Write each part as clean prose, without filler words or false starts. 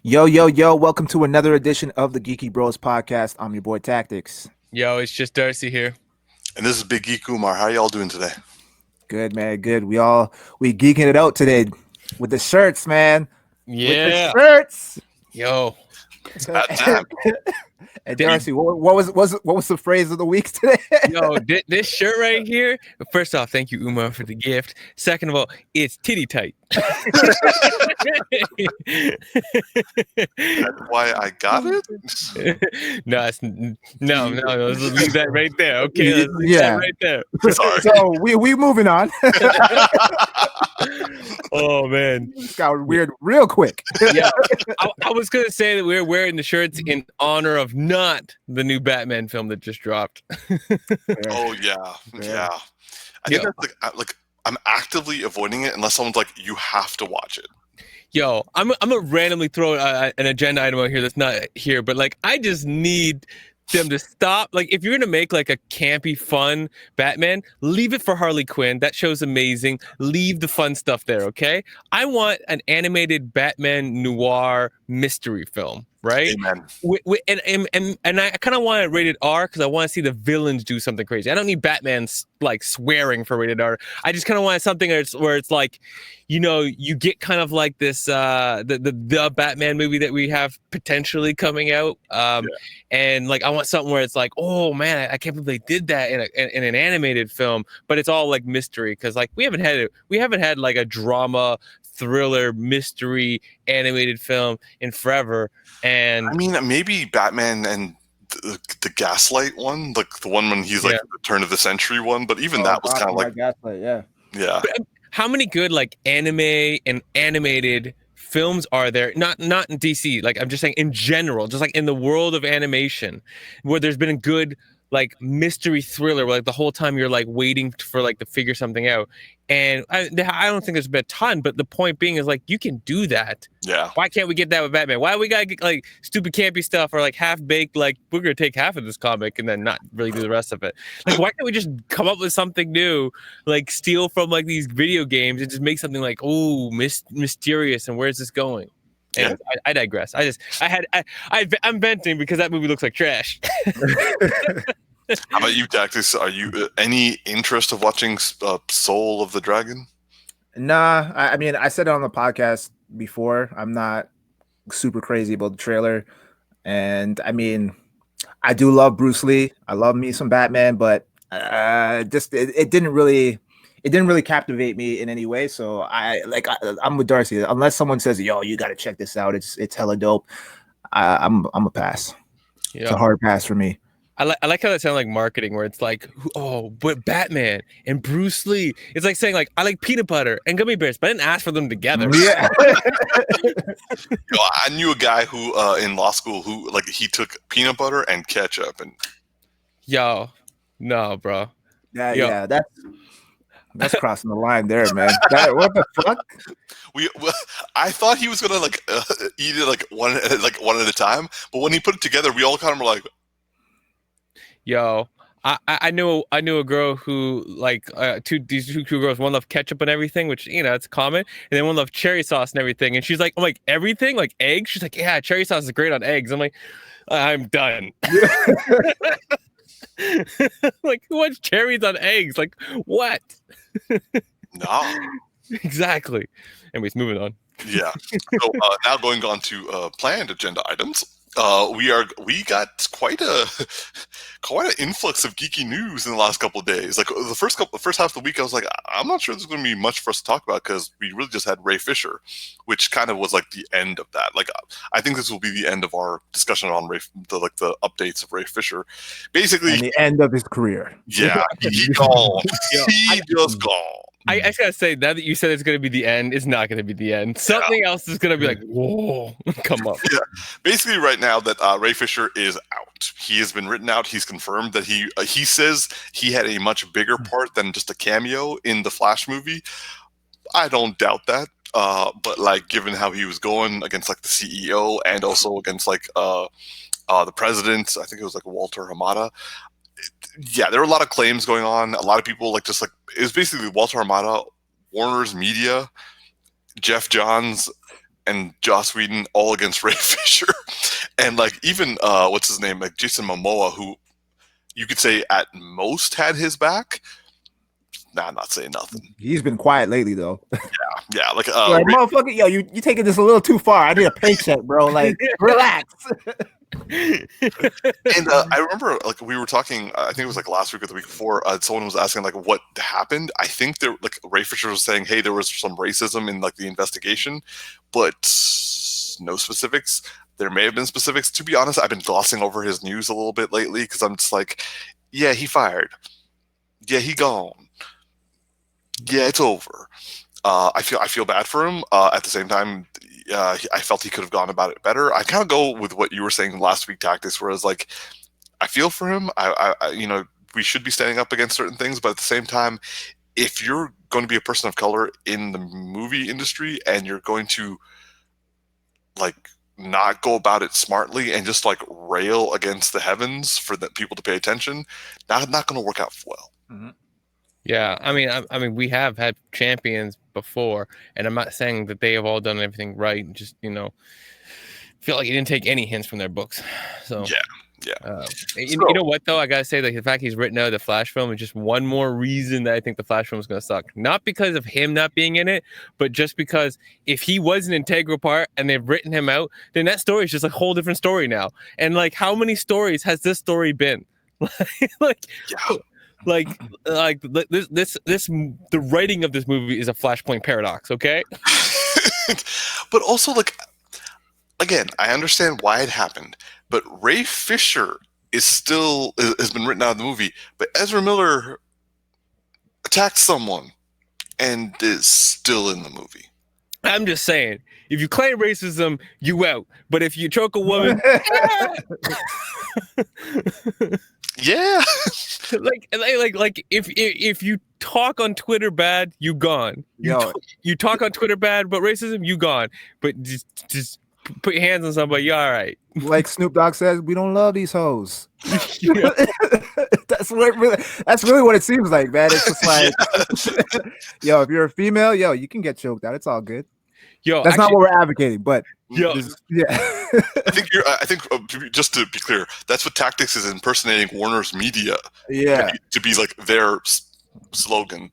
Yo, yo, yo, welcome to another edition of the Geeky Bros Podcast. I'm your boy Tactix. Yo, it's just Darcy here. And this is Big Geek Umar. How y'all doing today? Good, man, good. We geeking it out today with the shirts, man. Yeah. With the shirts. Yo. And Darcy, what was the phrase of the week today? Yo, this shirt right here. First off, thank you, Umar, for the gift. Second of all, it's titty tight. That's why I got it? No, let's leave that right there. Okay, let's leave that right there. Sorry. So we moving on. Oh man, this got weird real quick. Yeah, I was gonna say that we're wearing the shirts in honor of not the new Batman film that just dropped. Oh yeah. I think that's like I'm actively avoiding it unless someone's like, you have to watch it. Yo, I'm gonna randomly throw an agenda item out here that's not here, but like I just need them to stop. Like if you're gonna make like a campy, fun Batman, leave it for Harley Quinn. That show's amazing. Leave the fun stuff there, okay? I want an animated Batman noir mystery film, right? Amen. And I kind of want it rated R because I want to see the villains do something crazy. I don't need Batman like swearing for rated R. I just kind of want something where it's like, you know, you get kind of like this the Batman movie that we have potentially coming out, and like I want something where it's like, oh man, I can't believe they did that in an animated film, but it's all like mystery because like we haven't had like a drama thriller mystery animated film in forever. And I mean, maybe Batman and the Gaslight one, like the one when he's like the turn of the century one, but even that was kind of like Gaslight, yeah. But how many good like anime and animated films are there? Not in DC, like I'm just saying in general, just like in the world of animation, where there's been a good like mystery thriller where like the whole time you're like waiting for like to figure something out. And I don't think there's been a ton, but the point being is like you can do that. Yeah. Why can't we get that with Batman? Why we gotta get like stupid campy stuff or like half baked, like we're gonna take half of this comic and then not really do the rest of it? Like why can't we just come up with something new, like steal from like these video games and just make something like mysterious and where's this going? And I digress. I'm venting because that movie looks like trash. How about you, Tactics? Are you any interest of watching Soul of the Dragon? Nah, I mean, I said it on the podcast before. I'm not super crazy about the trailer, and I mean, I do love Bruce Lee. I love me some Batman, but it didn't really captivate me in any way. So I'm with Darcy. Unless someone says, "Yo, you got to check this out. It's hella dope." I'm a pass. Yeah. It's a hard pass for me. I like how that sounds like marketing, where it's like, oh, but Batman and Bruce Lee. It's like saying like I like peanut butter and gummy bears, but I didn't ask for them together. Yeah. I knew a guy who in law school who like he took peanut butter and ketchup and. Yo, no, bro. Yeah, that's crossing the line there, man. What the fuck? I thought he was gonna like eat it like one at a time, but when he put it together, we all kind of were like. Yo, I knew a girl who like these two girls. One loved ketchup and everything, which you know it's common, and then one loved cherry sauce and everything. And she's like, I'm like everything, like eggs. She's like, yeah, cherry sauce is great on eggs. I'm like, I'm done. Like, who wants cherries on eggs? Like, what? No. Exactly. Anyways, moving on. Yeah. So now going on to planned agenda items. We got quite an influx of geeky news in the last couple of days. Like the first half of the week, I was like, I'm not sure there's going to be much for us to talk about because we really just had Ray Fisher, which kind of was like the end of that. Like I think this will be the end of our discussion on the updates of Ray Fisher, basically, and the end of his career. Yeah, he gone. He just gone. I just gotta say, now that you said it's gonna be the end, it's not gonna be the end. Something else is gonna be like, whoa, come up. Yeah. Basically, right now that Ray Fisher is out. He has been written out. He's confirmed that he says he had a much bigger part than just a cameo in the Flash movie. I don't doubt that. But like, given how he was going against like the CEO and also against like the president, I think it was like Walter Hamada. Yeah, there were a lot of claims going on. A lot of people it was basically Walter Hamada, Warner's Media, Jeff Johns, and Joss Whedon all against Ray Fisher, and like even what's his name, like Jason Momoa, who you could say at most had his back. Nah, not saying nothing. He's been quiet lately, though. Yeah, like motherfucker, yo, you taking this a little too far. I need a paycheck, bro. Like, relax. And I remember, like, we were talking. I think it was like last week or the week before. Someone was asking like what happened. I think there, like, Ray Fisher was saying, "Hey, there was some racism in like the investigation," but no specifics. There may have been specifics. To be honest, I've been glossing over his news a little bit lately because I'm just like, yeah, he fired. Yeah, he gone. Yeah, it's over. I feel bad for him. At the same time, I felt he could have gone about it better. I kind of go with what you were saying last week, Tactix, where I was like, I feel for him. I we should be standing up against certain things, but at the same time, if you're going to be a person of color in the movie industry and you're going to like not go about it smartly and just like rail against the heavens for the people to pay attention, not going to work out well. Mm-hmm. Yeah, I mean, we have had champions before, and I'm not saying that they have all done everything right. Just feel like he didn't take any hints from their books. So yeah. You know what though? I gotta say that the fact he's written out the Flash film is just one more reason that I think the Flash film is gonna suck. Not because of him not being in it, but just because if he was an integral part and they've written him out, then that story is just a whole different story now. And like, how many stories has this story been? Like this the writing of this movie is a Flashpoint paradox, okay? But also, like, again, I understand why it happened, but Ray Fisher has been written out of the movie, but Ezra Miller attacked someone and is still in the movie. I'm just saying, if you claim racism, you out. But if you choke a woman, yeah. like if you talk on Twitter bad, you gone. You talk on Twitter bad about racism, you gone. But just put your hands on somebody, you're all right. Like Snoop Dogg says, we don't love these hoes. That's really what it seems like, man. It's just like, yo, if you're a female, yo, you can get choked out. It's all good. Yo, that's not what we're advocating, but yeah. I think just to be clear, that's what Tactix is impersonating Warner's Media. Yeah, to be like their slogan.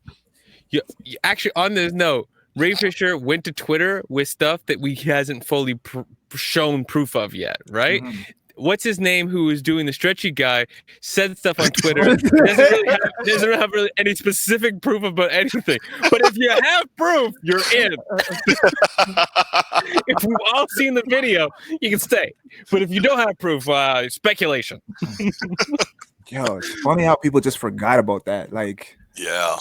Yeah, actually, on this note, Ray Fisher went to Twitter with stuff that we hasn't fully shown proof of yet, right? Mm-hmm. What's his name who is doing the stretchy guy said stuff on Twitter, doesn't have really any specific proof about anything. But if you have proof, you're in. If we've all seen the video, you can stay. But if you don't have proof, speculation. Yo, it's funny how people just forgot about that. Like, yeah.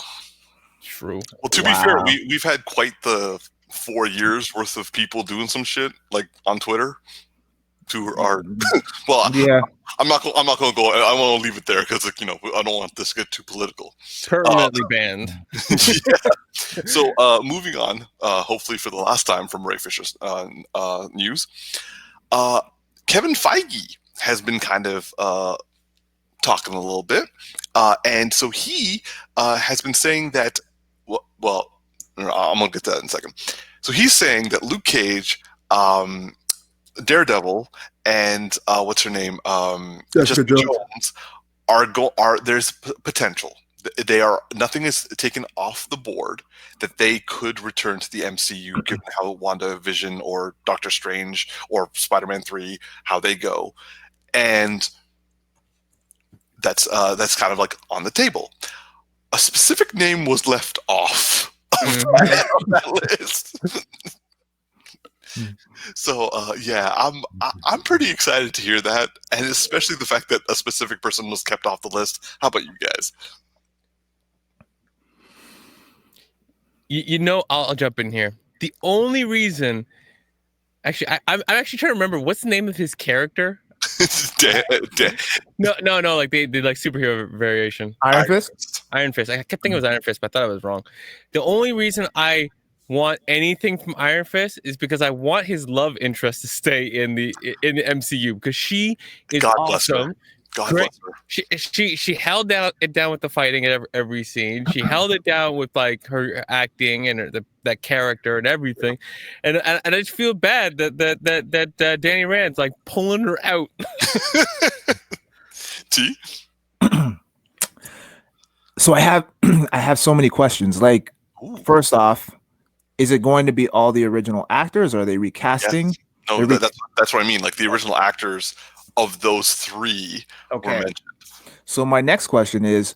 True. Well, to be fair, we've had quite the 4 years worth of people doing some shit like on Twitter. To our well, yeah. I'm not going to go. I want to leave it there because, like, I don't want this to get too political. Permanently banned. Yeah. So moving on, hopefully for the last time from Ray Fisher's news, Kevin Feige has been kind of talking a little bit, and so he has been saying that. Well, I'm gonna get to that in a second. So he's saying that Luke Cage, Daredevil, and what's her name, Jessica Jones are there's potential. They are, nothing is taken off the board that they could return to the MCU, given how WandaVision or Doctor Strange or Spider-Man 3 how they go, and that's kind of like on the table. A specific name was left off of that list. So yeah, I'm pretty excited to hear that, and especially the fact that a specific person was kept off the list. How about you guys? I'll jump in here. The only reason, actually, I'm actually trying to remember what's the name of his character. No, like they like superhero variation. Iron Fist. I kept thinking it was Iron Fist, but I thought I was wrong. The only reason I want anything from Iron Fist is because I want his love interest to stay in the MCU because she is awesome. God Great. bless her. She held it down with the fighting at every scene. She held it down with like her acting and that character and everything. And I just feel bad that Danny Rand's like pulling her out. T. So I have so many questions. Like, first off, is it going to be all the original actors? Or are they recasting? Yes. No, that's what I mean. Like the original actors of those three were mentioned. So my next question is,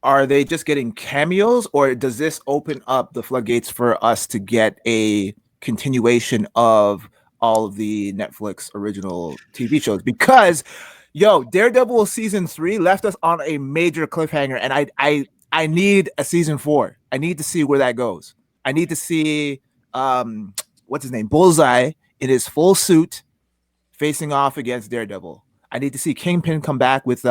are they just getting cameos, or does this open up the floodgates for us to get a continuation of all of the Netflix original TV shows? Because, Daredevil season 3 left us on a major cliffhanger, and I need a season 4. I need to see where that goes. I need to see what's his name, Bullseye, in his full suit, facing off against Daredevil. I need to see Kingpin come back with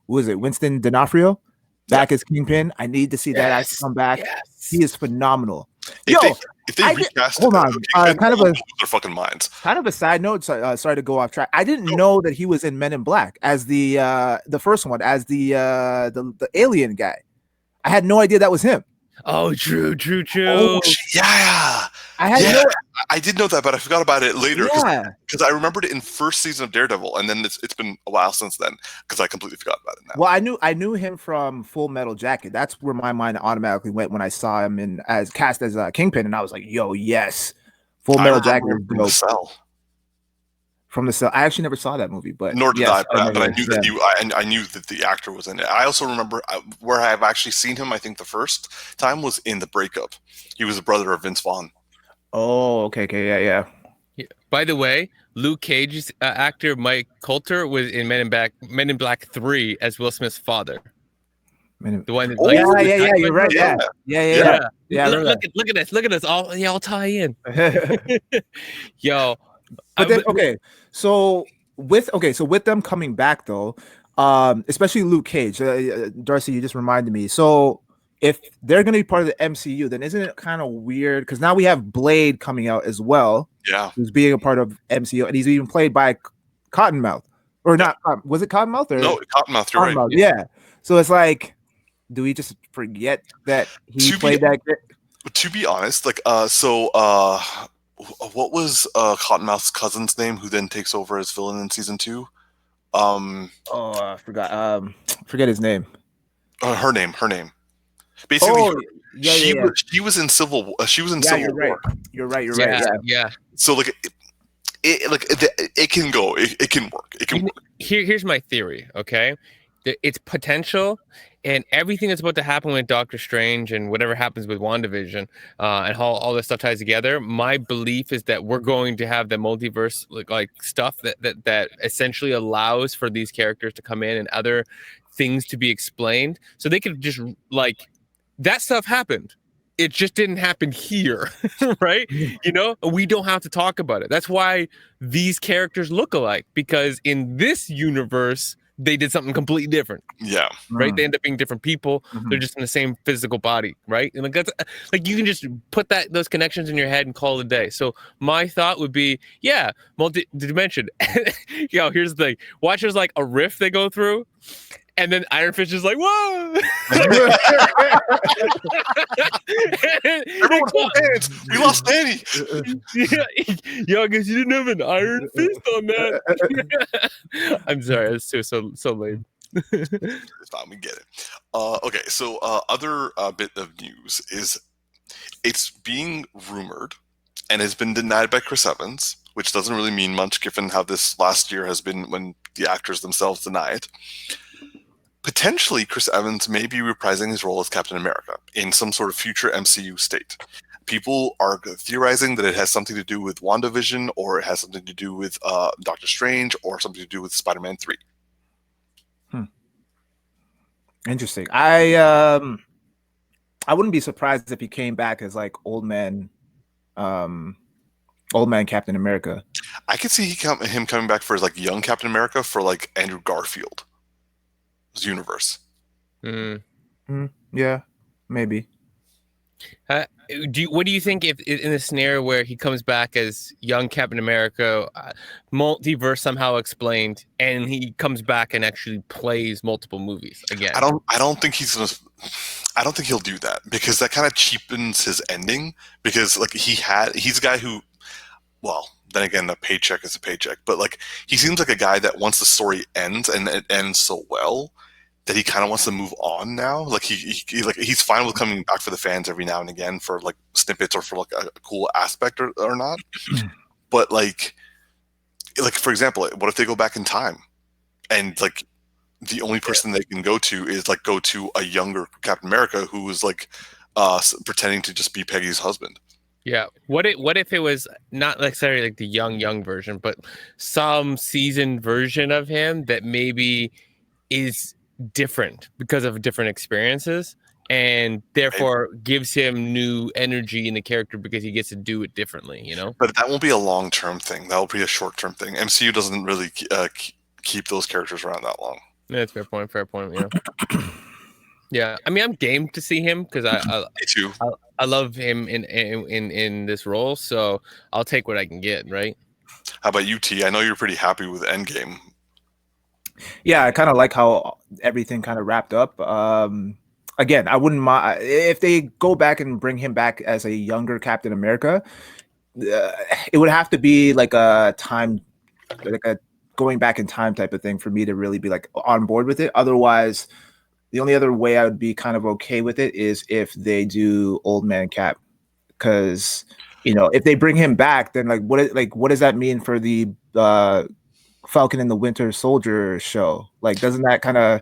Winston D'Onofrio back as Kingpin. I need to see that actor come back. Yes. He is phenomenal. If they recast, hold on, kind of their fucking minds. Kind of a side note. Sorry to go off track. I didn't know that he was in Men in Black as the first one, as the alien guy. I had no idea that was him. Oh, true. Oh, yeah. I did know that, but I forgot about it later because I remembered it in first season of Daredevil, and then it's been a while since then because I completely forgot about it now. Well, I knew him from Full Metal Jacket. That's where my mind automatically went when I saw him cast as Kingpin, and I was like, "Yo, yes, Full Metal Jacket." From the Cell. I actually never saw that movie, but nor did I. But I knew that I knew that the actor was in it. I also remember where I've actually seen him. I think the first time was in The Breakup. He was the brother of Vince Vaughn. Oh, okay, yeah. By the way, Luke Cage's actor Mike Coulter was in Men in Black 3 as Will Smith's father. The one. You're right. Yeah. Look at this. All tie in. Yo. But then, so with them coming back though, especially Luke Cage, Darcy, you just reminded me. So if they're going to be part of the MCU, then isn't it kind of weird? Because now we have Blade coming out as well. Yeah, who's being a part of MCU, and he's even played by Cottonmouth, or not? Was it Cottonmouth? Or no, Cottonmouth. You're right. Yeah. So it's like, do we just forget that he played that? To be honest, like, what was Cottonmouth's cousin's name, who then takes over as villain in season 2? I forgot. Forget his name. Her name. Basically, she was in Civil. She was in Civil War. You're right. Yeah. So like, it can go. It can work. It can work. Here's my theory. Okay, it's potential, and everything that's about to happen with Doctor Strange and whatever happens with WandaVision, and how all this stuff ties together. My belief is that we're going to have the multiverse like stuff that essentially allows for these characters to come in and other things to be explained, so they could just like. That stuff happened. It just didn't happen here, right? We don't have to talk about it. That's why these characters look alike, because in this universe, they did something completely different. Yeah. Right? They end up being different people. Mm-hmm. They're just in the same physical body, right? And that's like you can just put those connections in your head and call it a day. So my thought would be, multi-dimension. Here's the thing. Watch there's like a rift they go through. And then Iron Fist is like, whoa! Everyone hold hands. We lost Danny. I guess you didn't have an Iron Fist on that. I'm sorry, that's so lame. It's fine, we get it. Okay, so other bit of news is it's being rumored and has been denied by Chris Evans, which doesn't really mean much given how this last year has been when the actors themselves deny it. Potentially, Chris Evans may be reprising his role as Captain America in some sort of future MCU state. People are theorizing that it has something to do with WandaVision, or it has something to do with Doctor Strange, or something to do with Spider-Man 3. Interesting. I wouldn't be surprised if he came back as like old man Captain America. I could see him coming back for his like young Captain America for like Andrew Garfield. Universe. Yeah, maybe. What do you think if in a scenario where he comes back as young Captain America, multiverse somehow explained, and he comes back and actually plays multiple movies again? I don't think he's gonna. I don't think he'll do that because that kind of cheapens his ending. Because like he's a guy who, well, then again, a paycheck is a paycheck. But like he seems like a guy that once the story ends and it ends so well that he kind of wants to move on now. Like he's fine with coming back for the fans every now and again for like snippets or for like a cool aspect or not. But like for example, what if they go back in time and like the only person they can go to is like go to a younger Captain America who is like pretending to just be Peggy's husband. Yeah. What if it was not necessarily like the young version, but some seasoned version of him that maybe is different because of different experiences and therefore gives him new energy in the character because he gets to do it differently, you know? But that won't be a long-term thing. That will be a short-term thing. MCU doesn't really keep those characters around that long. Yeah, that's fair point. Yeah. Yeah. I mean, I'm game to see him because I too. I love him in this role, so I'll take what I can get, right? How about you, T? I know you're pretty happy with Endgame. Yeah, I kind of like how everything kind of wrapped up. Again, I wouldn't mind if they go back and bring him back as a younger Captain America. It would have to be like a going back in time type of thing for me to really be like on board with it. Otherwise, the only other way I would be kind of okay with it is if they do Old Man Cap, because if they bring him back, then what does that mean for the Falcon and the Winter Soldier show? Like, doesn't that kind of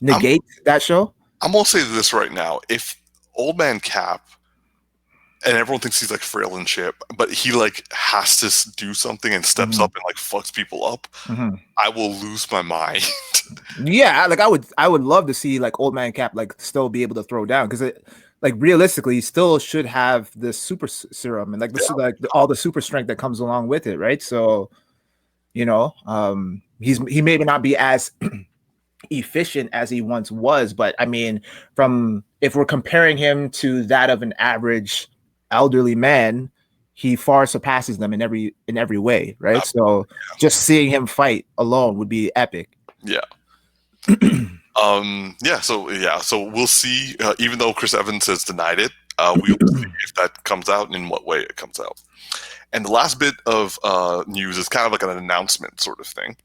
negate that show? I'm gonna say this right now: if Old Man Cap, and everyone thinks he's like frail and shit, but he like has to do something and steps up and like fucks people up, I will lose my mind. Yeah, like I would love to see like Old Man Cap like still be able to throw down, because like realistically he still should have the super serum and like all the super strength that comes along with it, right? So he may not be as efficient as he once was, but I mean, if we're comparing him to that of an average elderly man, he far surpasses them in every way, right? So just seeing him fight alone would be epic. Yeah. So we'll see. Even though Chris Evans has denied it, we will see if that comes out and in what way it comes out. And the last bit of news is kind of like an announcement sort of thing.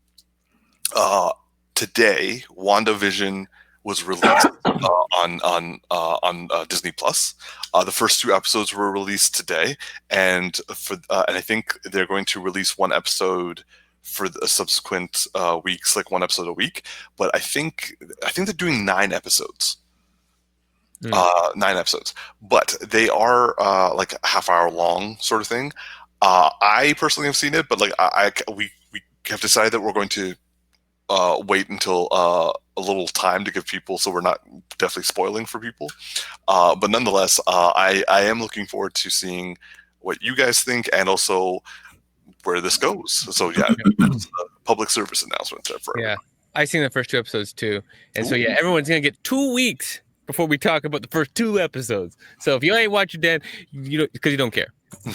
Today, WandaVision was released on Disney Plus. The first 2 episodes were released today, and I think they're going to release 1 episode for the subsequent weeks, like 1 episode a week. But I think they're doing 9 episodes. 9 episodes, but they are like a half-hour long sort of thing. I personally have seen it, but like we have decided that we're going to wait until a little time to give people, so we're not definitely spoiling for people. But nonetheless, I am looking forward to seeing what you guys think and also where this goes. So yeah, that's a public service announcement there for everyone. I've seen the first 2 episodes too, and so yeah, everyone's gonna get 2 weeks before we talk about the first 2 episodes. So if you ain't watching then, because you don't care.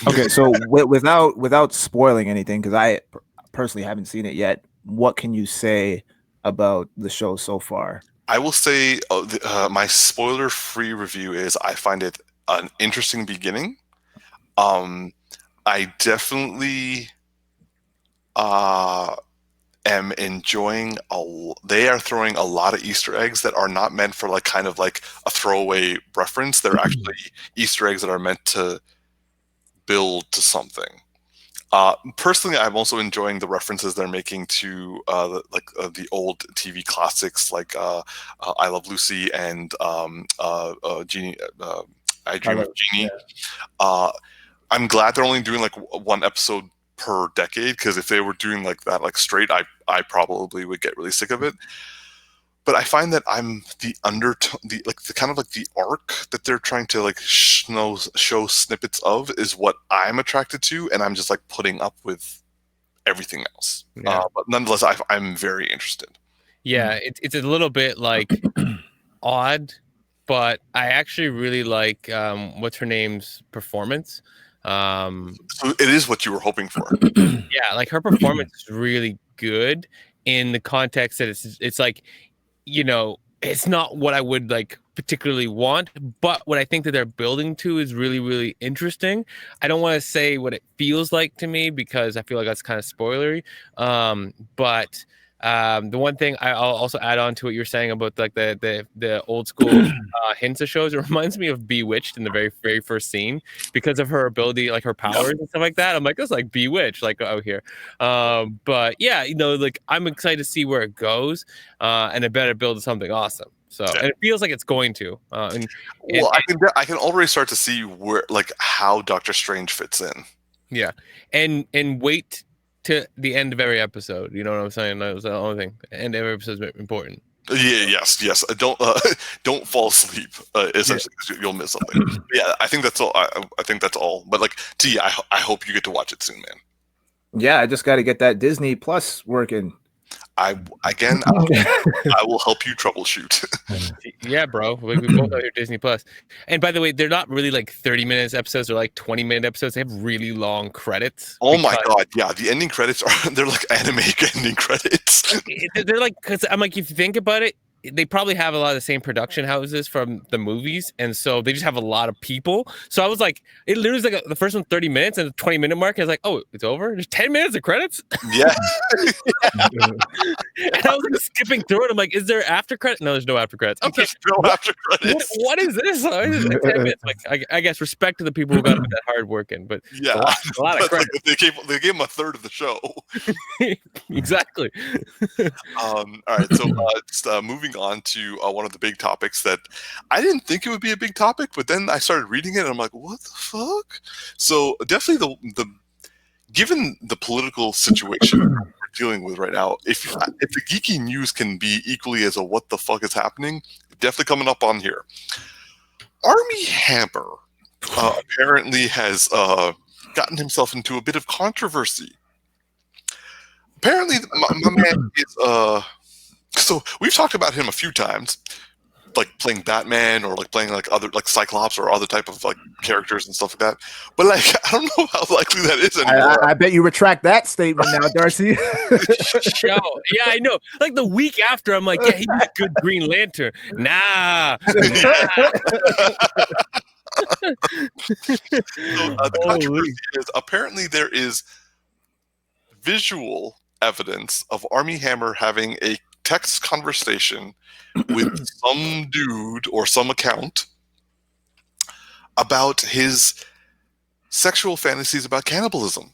Okay, so without spoiling anything, because I personally haven't seen it yet, what can you say about the show so far? I will say my spoiler-free review is I find it an interesting beginning. I definitely am enjoying they are throwing a lot of Easter eggs that are not meant for like kind of like a throwaway reference. They're actually Easter eggs that are meant to build to something. Personally, I'm also enjoying the references they're making to the old TV classics like I Love Lucy and Jeannie. I Dream of Jeannie. Yeah. I'm glad they're only doing like 1 episode per decade, because if they were doing like that like straight, I probably would get really sick of it. But I find that I'm the kind of like the arc that they're trying to like show snippets of is what I'm attracted to, and I'm just like putting up with everything else. Yeah. But nonetheless, I'm very interested. Yeah, it's a little bit like odd but I actually really like what's her name's performance. So it is what you were hoping for. Yeah, like her performance is really good in the context that it's like, you know, it's not what I would like particularly want, but what I think that they're building to is really, really interesting. I don't want to say what it feels like to me because I feel like that's kind of spoilery. But the one thing I'll also add on to what you're saying about like the old school hints of shows, it reminds me of Bewitched in the very, very first scene because of her ability, like her powers and stuff like that. I'm like, it's like Bewitched, like out here. But yeah, you know, like I'm excited to see where it goes, and it better build something awesome. So, and it feels like it's going to. I can already start to see where, like, how Doctor Strange fits in. Yeah, and wait to the end of every episode. You know what I'm saying? That was the only thing. The end of every episode is important. Yeah, yes. Don't fall asleep. Essentially, you'll miss something. Yeah, I think that's all. I think that's all. But like, T, I hope you get to watch it soon, man. Yeah, I just got to get that Disney Plus working. I will help you troubleshoot. Yeah, bro. We both have your Disney Plus. And by the way, they're not really like 30-minute episodes. They're like 20-minute episodes. They have really long credits. Oh my god, yeah. The ending credits they're like anime ending credits. They're like, because I'm like, if you think about it, they probably have a lot of the same production houses from the movies, and so they just have a lot of people. So I was like, it literally was like the first one 30 minutes and the 20-minute mark. I was like, oh, it's over. There's 10 minutes of credits. Yeah. And I was like skipping through it. I'm like, is there after credits? No, there's no after credits. Okay, there's no after credits. What is this? It's like 10 minutes. Like, I guess respect to the people who got that hard work in, but yeah, a lot of credits. Like, they gave them a third of the show. Exactly. All right, so just, moving on to one of the big topics that I didn't think it would be a big topic, but then I started reading it and I'm like, what the fuck? So definitely the given the political situation we're dealing with right now, if the geeky news can be equally as a what the fuck is happening, definitely coming up on here. Armie Hammer apparently has gotten himself into a bit of controversy. Apparently, my man is so we've talked about him a few times, like playing Batman or like playing like other like Cyclops or other type of like characters and stuff like that. But like I don't know how likely that is anymore. I bet you retract that statement now, Darcy. Yeah, I know. Like the week after, I'm like, yeah, he's a good Green Lantern. Nah. So, the controversy is apparently there is visual evidence of Armie Hammer having a text conversation with some dude or some account about his sexual fantasies about cannibalism.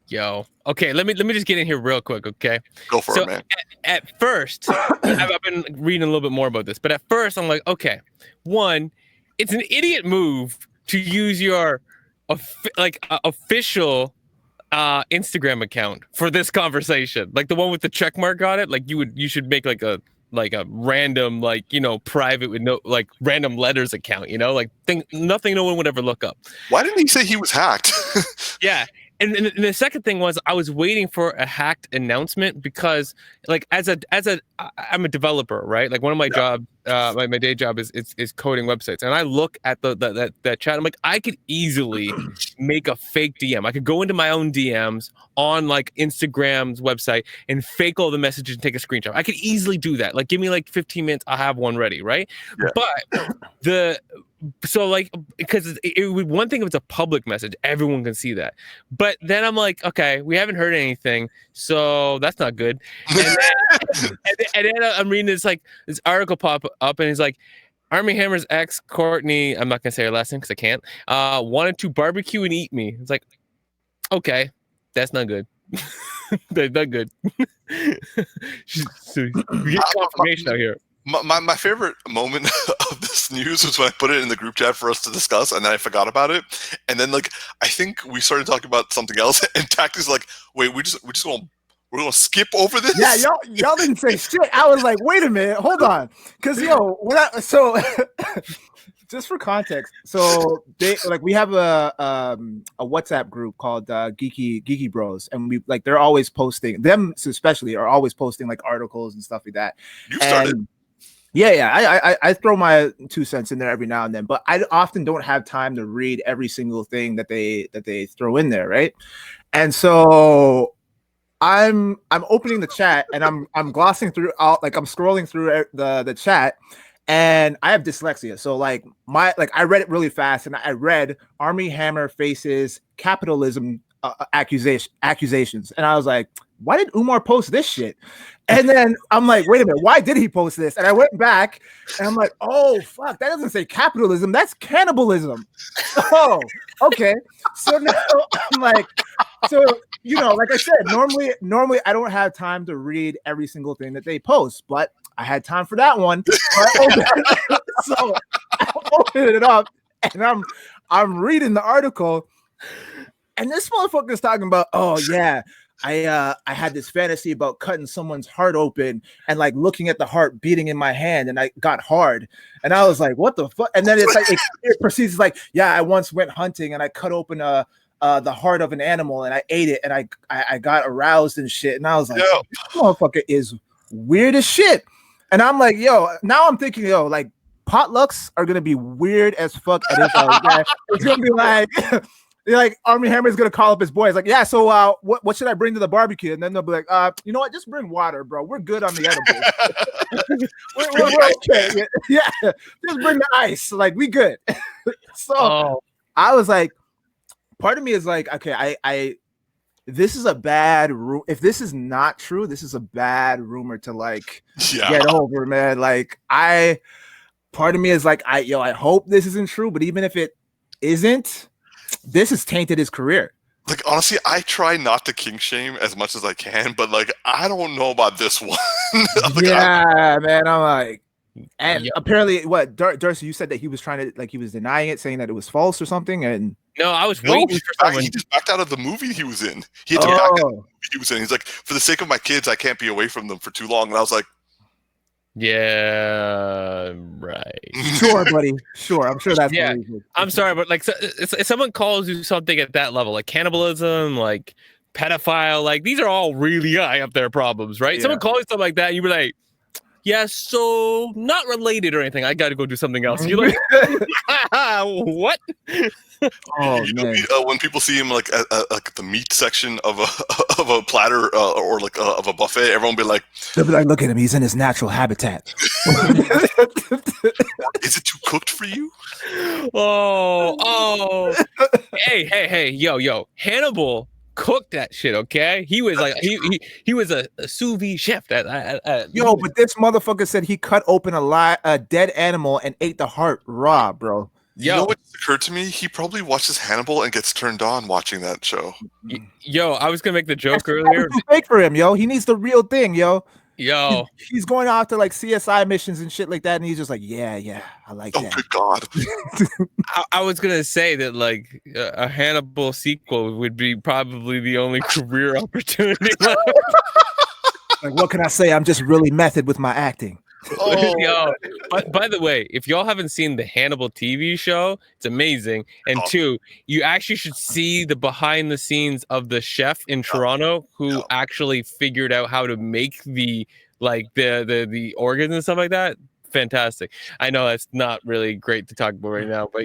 Yo, okay, let me just get in here real quick, okay? Go for it, man. At first, I've been reading a little bit more about this, but at first I'm like, okay, one, it's an idiot move to use your official Instagram account for this conversation, like the one with the check mark on it. Like you should make like a random, like, you know, private with no like random letters account, you know, like nothing no one would ever look up. Why didn't he say he was hacked? Yeah. And the second thing was I was waiting for a hacked announcement because like I'm a developer, right? Like one of my job, my day job is coding websites, and I look at that chat. I'm like, I could easily make a fake DM. I could go into my own DMs on like Instagram's website and fake all the messages and take a screenshot. I could easily do that. Like give me like 15 minutes, I'll have one ready, right? Yeah. But so like, because it would one thing if it's a public message, everyone can see that. But then I'm like, okay, we haven't heard anything, so that's not good. And then I'm reading this article pop up, and it's like, Armie Hammer's ex Courtney, I'm not gonna say her last name because I can't, wanted to barbecue and eat me. It's like, okay, that's not good. That's not good. So we get confirmation out here. My favorite moment of this news was when I put it in the group chat for us to discuss, and then I forgot about it. And then, like, I think we started talking about something else, and Tactix like, "Wait, we're gonna skip over this." Yeah, y'all didn't say shit. I was like, "Wait a minute, hold on," because just for context, so we have a WhatsApp group called Geeky Bros, and they're always posting, them especially are always posting like articles and stuff like that. You started. Yeah. I throw my 2 cents in there every now and then, but I often don't have time to read every single thing that they throw in there, right? And so I'm opening the chat and I'm glossing through like I'm scrolling through the chat, and I have dyslexia. So like I read it really fast, and I read Armie Hammer faces capitalism accusations, and I was like, why did Umar post this shit? And then I'm like, wait a minute, why did he post this? And I went back and I'm like, oh fuck, that doesn't say capitalism, that's cannibalism. Oh, okay. So now I'm like, so like I said, normally I don't have time to read every single thing that they post, but I had time for that one. So I opened it up and I'm reading the article, and this motherfucker is talking about, oh yeah, I had this fantasy about cutting someone's heart open and like looking at the heart beating in my hand, and I got hard, and I was like, what the fuck? And then it's like it proceeds like, yeah, I once went hunting and I cut open the heart of an animal and I ate it, and I got aroused and shit, and I was like, this motherfucker is weird as shit. And I'm like, yo, now I'm thinking, like potlucks are gonna be weird as fuck. And it's gonna be like. Like Armie Hammer is gonna call up his boys, like, yeah. So, what should I bring to the barbecue? And then they'll be like, you know what? Just bring water, bro. We're good on the edibles. we're okay. Yeah, just bring the ice. Like, we good. So I was like, part of me is like, okay, I this is a bad if this is not true, this is a bad rumor to like get over, man. Like, part of me is like, I hope this isn't true, but even if it isn't, this has tainted his career. Like, honestly, I try not to kink shame as much as I can, but like, I don't know about this one. Man, I'm like, and apparently, what Darcy, you said that he was trying to, like, he was denying it, saying that it was false or something, and no, I was waiting for someone. He just backed out of the movie he was in. He had to back out of the movie he was in. He's like, for the sake of my kids, I can't be away from them for too long. And I was like, yeah, right. Sure, buddy. Sure, I'm sure that's I'm sorry, but like, if someone calls you something at that level, like cannibalism, like pedophile, like these are all really high up there problems, right? Yeah. Someone calls you something like that, you be like, yeah, so not related or anything. I got to go do something else. You're like, what? Oh man! When people see him like like the meat section of a platter or like of a buffet, everyone will be like, they'll be like, look at him, he's in his natural habitat. Is it too cooked for you? Oh, hey, yo, Hannibal cooked that shit, okay? He was like he was a sous vide chef. But this motherfucker said he cut open a dead animal and ate the heart raw, bro. You know what occurred to me? He probably watches Hannibal and gets turned on watching that show. Yo, I was gonna make the joke earlier. Too fake for him, yo. He needs the real thing, yo. He's going off to like CSI missions and shit like that, and he's just like, yeah, I like that. Oh, good God. I was gonna say that like a Hannibal sequel would be probably the only career opportunity left. Like, what can I say? I'm just really method with my acting. Yo, by the way, if y'all haven't seen the Hannibal TV show, it's amazing. And two, you actually should see the behind the scenes of the chef in Toronto who actually figured out how to make the organs and stuff like that. Fantastic. I know that's not really great to talk about right now, but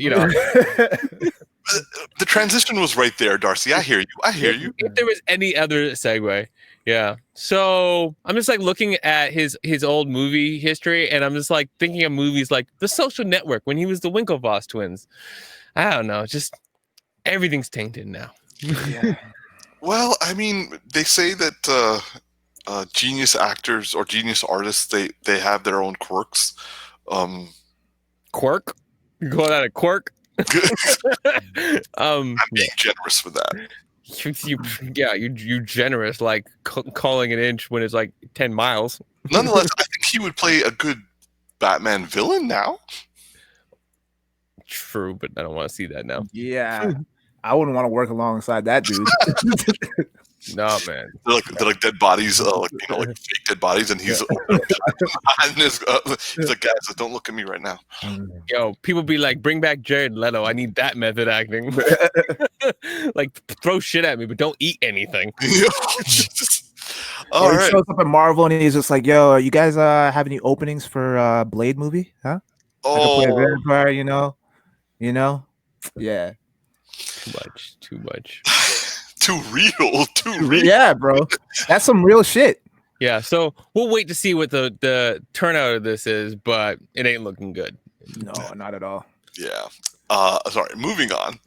the transition was right there, Darcy. I hear you. If there was any other segue. Yeah. So I'm just like looking at his old movie history, and I'm just like thinking of movies like The Social Network when he was the Winklevoss twins. I don't know. Just everything's tainted now. Yeah. Well, I mean, they say that genius actors or genius artists, they have their own quirks. Quirk? You call that a quirk? I'm being generous with that. You're generous, like calling an inch when it's like 10 miles. Nonetheless, I think he would play a good Batman villain now. True, but I don't want to see that now. Yeah, I wouldn't want to work alongside that dude. No, man. They're like dead bodies, like fake dead bodies, and he's he's like, guys, don't look at me right now. Yo, people be like, bring back Jared Leto. I need that method acting. Like, throw shit at me, but don't eat anything. All Or he right. shows up at Marvel and he's just like, "Yo, you guys have any openings for Blade movie? Huh? I could play a Oh, vampire, you know? Yeah. Too much. too real. Too real. Yeah, bro. That's some real shit. Yeah, so we'll wait to see what the turnout of this is, but it ain't looking good. No, not at all. Yeah. Sorry. Moving on.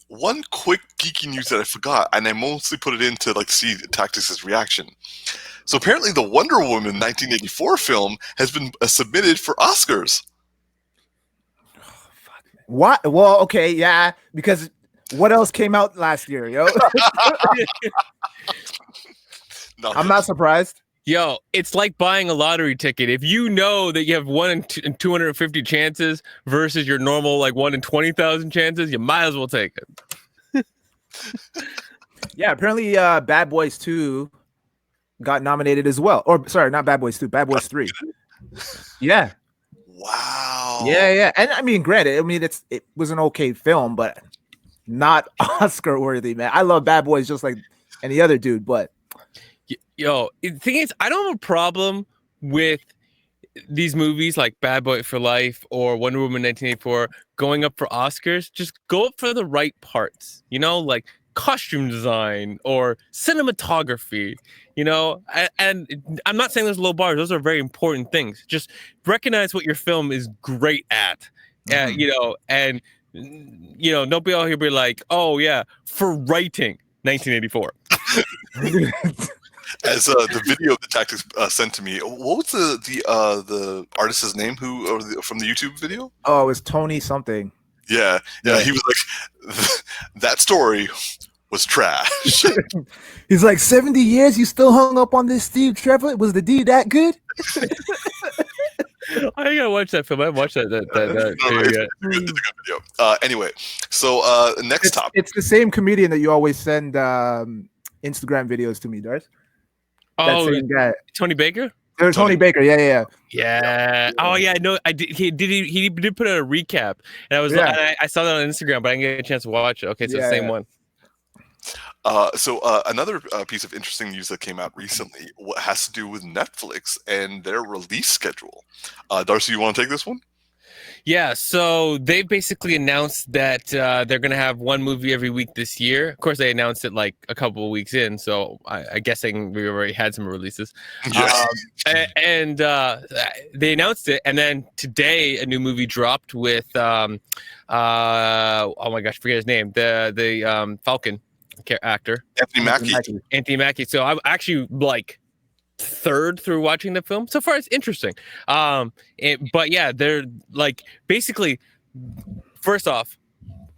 One quick geeky news that I forgot, and I mostly put it in to like see Tactix's reaction. So apparently, the Wonder Woman 1984 film has been submitted for Oscars. What? Well, okay, yeah, because what else came out last year, yo? I'm not surprised. Yo, it's like buying a lottery ticket. If you know that you have 1 in 250 chances versus your normal like 1 in 20,000 chances, you might as well take it. Yeah, apparently Bad Boys 2 got nominated as well. Or sorry, not Bad Boys 2, Bad Boys 3. Yeah. Wow. Yeah. And I mean, granted, it was an okay film, but not Oscar worthy, man. I love Bad Boys just like any other dude, but yo, the thing is, I don't have a problem with these movies like Bad Boy for Life or Wonder Woman 1984 going up for Oscars. Just go up for the right parts, like costume design or cinematography, and I'm not saying there's low bars. Those are very important things. Just recognize what your film is great at, and don't be all here be like, oh yeah, for writing 1984. As the video that Tactix sent to me, what was the artist's name from the YouTube video? Oh, it was Tony something. Yeah. He was like, that story was trash. He's like, 70 years, you still hung up on this Steve Trevor? Was the D that good? I gotta watch that film. I haven't watched that. It's a good video. Anyway, so next topic. It's the same comedian that you always send Instagram videos to me, Darcy. Oh, Tony Baker? Tony Baker, yeah. Oh yeah, no, I did. He did put out a recap, and I was I saw that on Instagram, but I didn't get a chance to watch it. Okay, so the same one. So another piece of interesting news that came out recently has to do with Netflix and their release schedule. Darcy, you want to take this one? Yeah, so they basically announced that they're going to have one movie every week this year. Of course, they announced it like a couple of weeks in, so I guessing we already had some releases. Yes. And they announced it, and then today a new movie dropped with, oh my gosh, I forget his name, the Falcon actor. Anthony Mackie. So I'm actually like third through watching the film. So far it's interesting, but yeah, they're like basically, first off,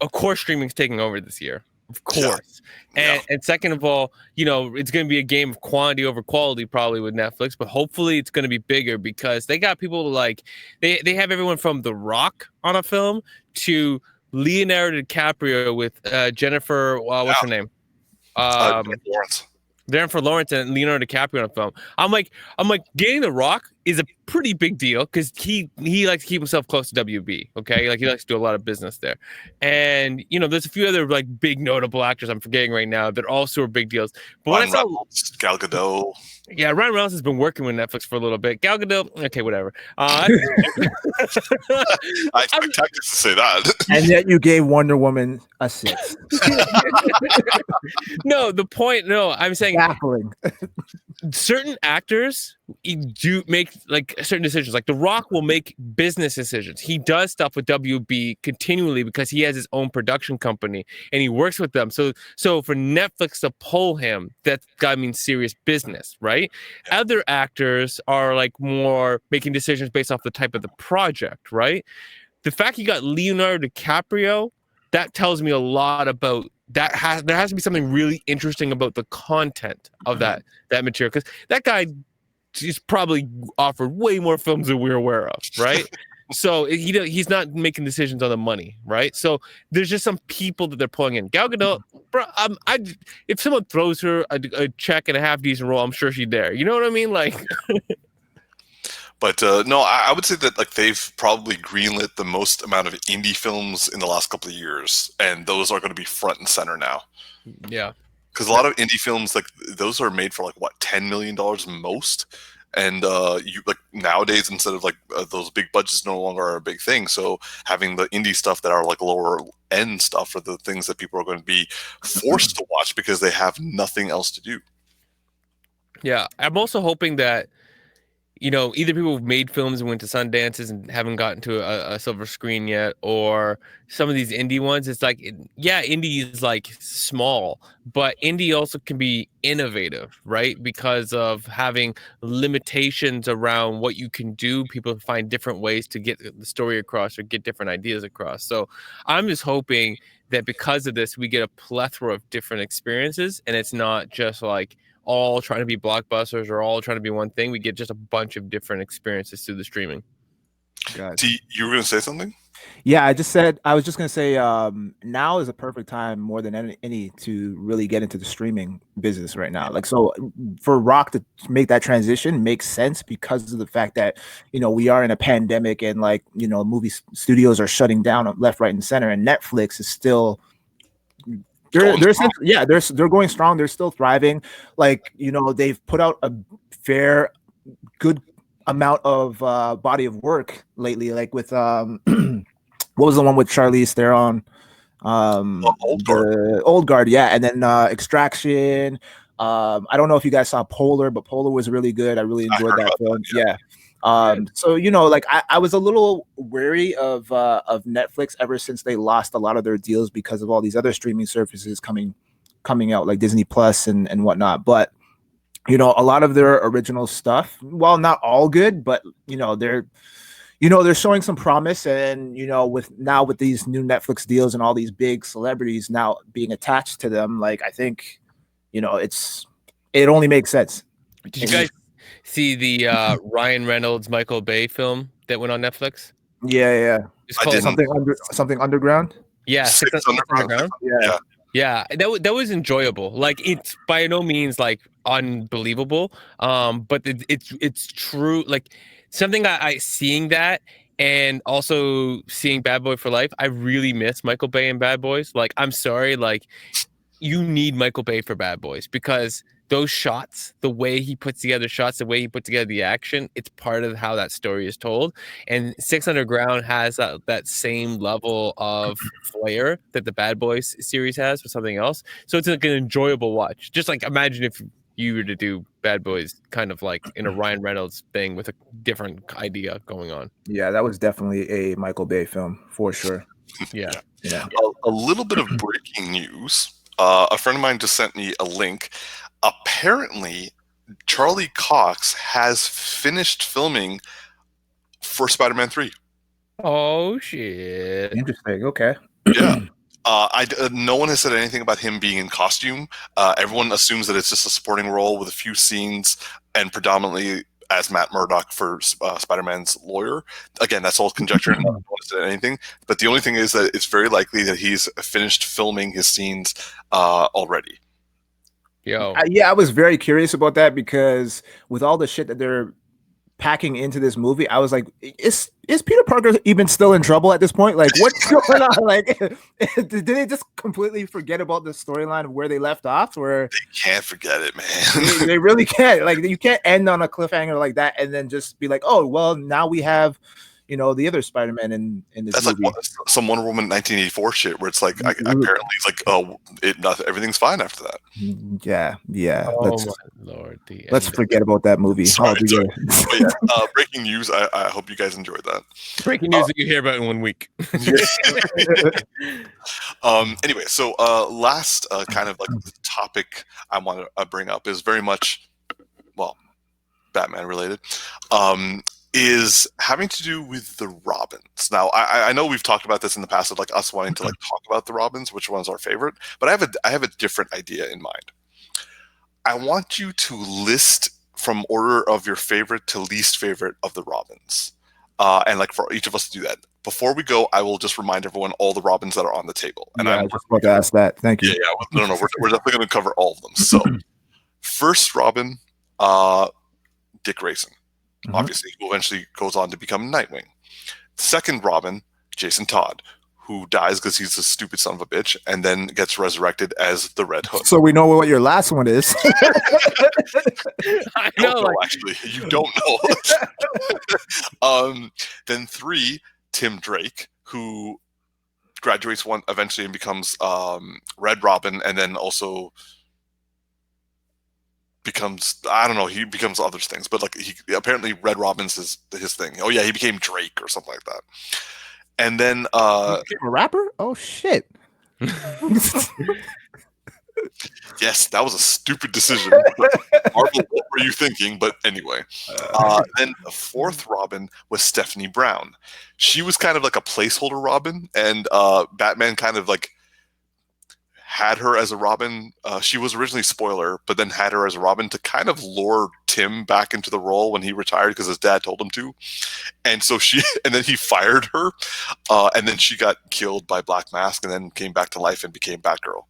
of course streaming's taking over this year, of course. And second of all, it's going to be a game of quantity over quality probably with Netflix, but hopefully it's going to be bigger because they got people like they have everyone from The Rock on a film to Leonardo DiCaprio with Jennifer, what's her name, Jennifer Lawrence and Leonardo DiCaprio on a film. I'm like, getting The Rock is a pretty big deal because he likes to keep himself close to WB. Okay, like he likes to do a lot of business there, and there's a few other like big notable actors I'm forgetting right now that also are big deals. But when I saw Gal Gadot. Yeah, Ryan Reynolds has been working with Netflix for a little bit. Gal Gadot, okay, whatever. I expect Tactix to say that. And yet you gave Wonder Woman a 6. No, I'm saying baffling. Certain actors do make like certain decisions. Like The Rock will make business decisions. He does stuff with WB continually because he has his own production company and he works with them. So for Netflix to pull him, that guy means serious business, right? Other actors are like more making decisions based off the type of the project, right? The fact you got Leonardo DiCaprio, that tells me a lot about there has to be something really interesting about the content of that material, because that guy is probably offered way more films than we're aware of, right? So he's not making decisions on the money, right? So there's just some people that they're pulling in. Gal Gadot, bro, if someone throws her a check and a half decent role, I'm sure she's there. You know what I mean? Like. But no, I would say that like they've probably greenlit the most amount of indie films in the last couple of years, and those are going to be front and center now. Yeah, because a lot of indie films like those are made for like what $10 million most, and you like nowadays instead of like those big budgets no longer are a big thing. So having the indie stuff that are like lower end stuff are the things that people are going to be forced to watch because they have nothing else to do. Yeah, I'm also hoping that, you know, either people who've made films and went to Sundances and haven't gotten to a silver screen yet, or some of these indie ones. It's like, yeah, indie is like small, but indie also can be innovative, right? Because of having limitations around what you can do. People find different ways to get the story across or get different ideas across. So I'm just hoping that because of this, we get a plethora of different experiences, and it's not just like all trying to be blockbusters or all trying to be one thing. We get just a bunch of different experiences through the streaming. T, you were going to say something? Yeah, I was just gonna say, now is a perfect time more than any to really get into the streaming business right now. Like, so for Rock to make that transition makes sense because of the fact that, you know, we are in a pandemic and like, you know, movie studios are shutting down left, right, and center, and Netflix is still they're going strong. They're still thriving. Like, you know, they've put out a good amount of body of work lately, like with what was the one with Charlize Theron, Old Guard, yeah, and then Extraction. I don't know if you guys saw Polar, but Polar was really good. I really enjoyed that film. Yeah. So, you know, like I was a little wary of Netflix ever since they lost a lot of their deals because of all these other streaming services coming out, like Disney Plus and whatnot. But, you know, a lot of their original stuff, well, not all good, but you know, they're showing some promise. And, you know, with these new Netflix deals and all these big celebrities now being attached to them, like, I think, you know, it only makes sense. Did you guys see the Ryan Reynolds, Michael Bay film that went on Netflix? Yeah. It's called something underground. Yeah, Six Underground. Yeah, that was enjoyable. Like, it's by no means like unbelievable, but it's true. Like, something I seeing that, and also seeing Bad Boy for Life. I really miss Michael Bay and Bad Boys. Like, I'm sorry, like, you need Michael Bay for Bad Boys because those shots, the way he puts together shots, the way he put together the action, it's part of how that story is told. And Six Underground has that same level of flair that the Bad Boys series has for something else. So it's like an enjoyable watch. Just like, imagine if you were to do Bad Boys kind of like in a Ryan Reynolds thing with a different idea going on. Yeah, that was definitely a Michael Bay film for sure. Yeah. A little bit of breaking news. A friend of mine just sent me a link. Apparently, Charlie Cox has finished filming for Spider-Man 3. Oh, shit. Interesting. Okay. Yeah. No one has said anything about him being in costume. Everyone assumes that it's just a supporting role with a few scenes and predominantly as Matt Murdock for Spider-Man's lawyer. Again, that's all conjecture and no one has said anything. But the only thing is that it's very likely that he's finished filming his scenes already. I was very curious about that because with all the shit that they're packing into this movie, I was like, is Peter Parker even still in trouble at this point? Like, what's going on? Like, did they just completely forget about the storyline of where they left off? Or they can't forget it, man. They really can't. Like, you can't end on a cliffhanger like that and then just be like, oh, well, now we have, you know, the other Spider-Man in this That's movie. Like some Wonder Woman 1984 shit where it's like, apparently it's like, oh, everything's fine after that. Yeah. Oh, my Lord. Let's forget about that movie. Sorry. Breaking news. I hope you guys enjoyed that. Breaking news that you hear about in 1 week. Anyway, so last kind of like the topic I want to bring up is very much, well, Batman related. Is having to do with the Robins. Now, I know we've talked about this in the past of like us wanting to like talk about the Robins, which one's our favorite, but I have a different idea in mind. I want you to list from order of your favorite to least favorite of the Robins. And like for each of us to do that. Before we go, I will just remind everyone all the Robins that are on the table. And I just want to ask that. Thank you. Yeah. No, we're definitely going to cover all of them. So, first Robin, Dick Grayson. Obviously, who eventually goes on to become Nightwing. Second Robin, Jason Todd, who dies because he's a stupid son of a bitch, and then gets resurrected as the Red Hood. So we know what your last one is. I You don't know, know, like, actually. You don't know. Then 3, Tim Drake, who graduates eventually and becomes Red Robin, and then also becomes, I don't know, he becomes other things, but like he apparently Red Robin's his thing. Oh yeah, he became Drake or something like that. And then You became a rapper? Oh shit. yes, that was a stupid decision. Marvel, what were you thinking? But anyway. Then the 4th Robin was Stephanie Brown. She was kind of like a placeholder Robin, and Batman kind of like had her as a Robin. She was originally spoiler, but then had her as a Robin to kind of lure Tim back into the role when he retired because his dad told him to. And so and then he fired her, and then she got killed by Black Mask, and then came back to life and became Batgirl.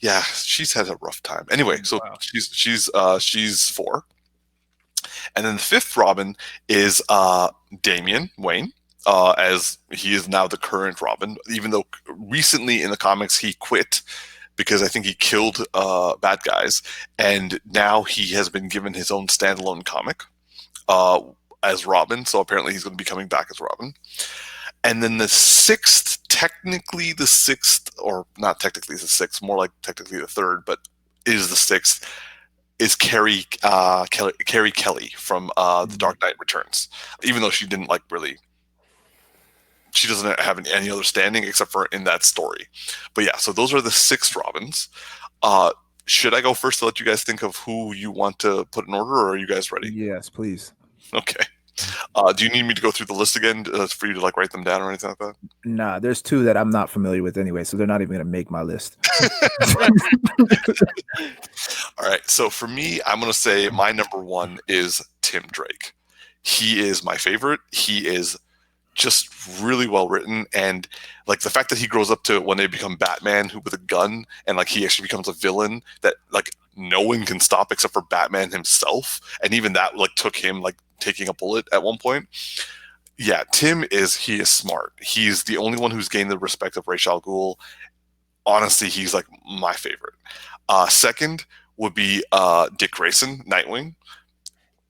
Yeah, she's had a rough time. Anyway, so wow. she's 4, and then the 5th Robin is Damien Wayne. As he is now the current Robin, even though recently in the comics he quit because I think he killed bad guys, and now he has been given his own standalone comic as Robin, so apparently he's going to be coming back as Robin. And then the 6th, technically the 6th, or not technically the 6th, more like technically the 3rd, but is the 6th, is Carrie Kelly from The Dark Knight Returns, even though she didn't like really... She doesn't have any other standing except for in that story. But yeah, so those are the 6 Robins. Should I go first to let you guys think of who you want to put in order, or are you guys ready? Yes, please. Okay. Do you need me to go through the list again for you to like write them down or anything like that? Nah, there's 2 that I'm not familiar with anyway, so they're not even going to make my list. All right. So for me, I'm going to say my number 1 is Tim Drake. He is my favorite. He is just really well written, and like the fact that he grows up to when they become Batman with a gun, and like he actually becomes a villain that like no one can stop except for Batman himself, and even that like took him like taking a bullet at one point. Yeah, Tim is smart. He's the only one who's gained the respect of Ra's al Ghul. Honestly, he's like my favorite. Second would be Dick Grayson, Nightwing.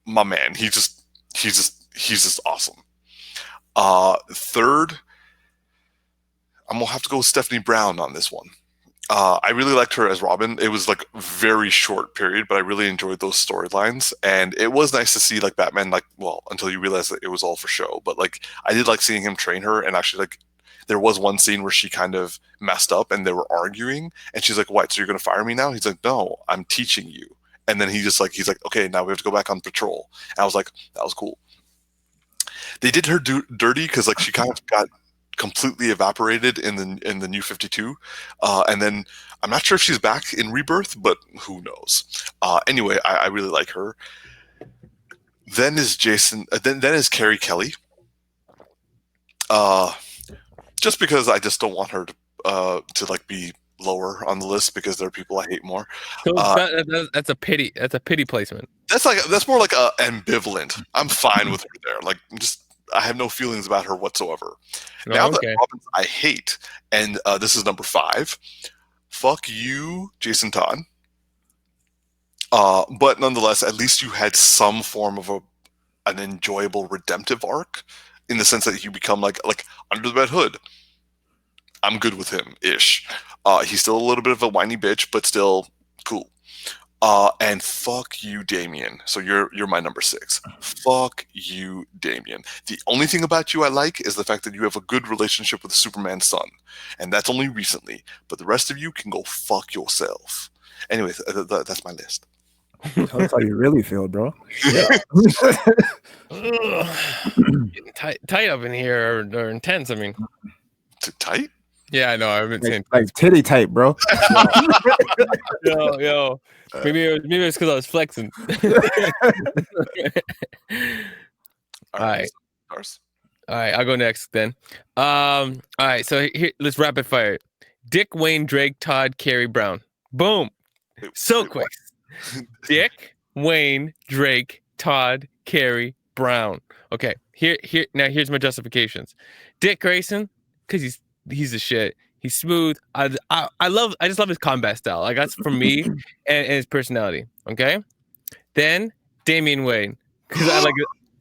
My man, he's just awesome. Third, I'm gonna have to go with Stephanie Brown on this one. I really liked her as Robin. It was like a very short period, but I really enjoyed those storylines, and it was nice to see like Batman, like, well, until you realize that it was all for show, but like I did like seeing him train her, and actually like there was one scene where she kind of messed up and they were arguing, and she's like, "What? So you're gonna fire me now?" He's like, "No, I'm teaching you." And then he's like, "Okay, now we have to go back on patrol." And I was like, that was cool. They did her dirty because like she kind of got completely evaporated in the New 52, and then I'm not sure if she's back in Rebirth, but who knows. Anyway, I really like her. Then is then is Carrie Kelly. Just because I just don't want her to like be lower on the list because there are people I hate more. So that's a pity. That's a pity placement. That's more like a ambivalent. I'm fine with her there. Like I have no feelings about her whatsoever. Now that Robins I hate, and this is number 5. Fuck you, Jason Todd. But nonetheless, at least you had some form of an enjoyable redemptive arc, in the sense that you become like Under the Red Hood. I'm good with him ish. He's still a little bit of a whiny bitch, but still cool. And fuck you, Damien. So you're my number 6. Fuck you, Damien. The only thing about you I like is the fact that you have a good relationship with Superman's son, and that's only recently. But the rest of you can go fuck yourself. Anyway, that's my list. That's how you really feel, bro. Yeah. Getting tight up in here, or intense. I mean, too tight. Yeah, I know. I've been saying like titty tight, bro. Yo. Maybe it's because I was flexing. All right. All right, I'll go next then. All right, so here, let's rapid fire. Dick, Wayne, Drake, Todd, Carrie, Brown. Boom. So quick. Dick, Wayne, Drake, Todd, Carrie, Brown. Okay, here's my justifications. Dick Grayson, because he's he's the shit. He's smooth. I just love his combat style. Like that's for me, and his personality. Okay. Then Damian Wayne, because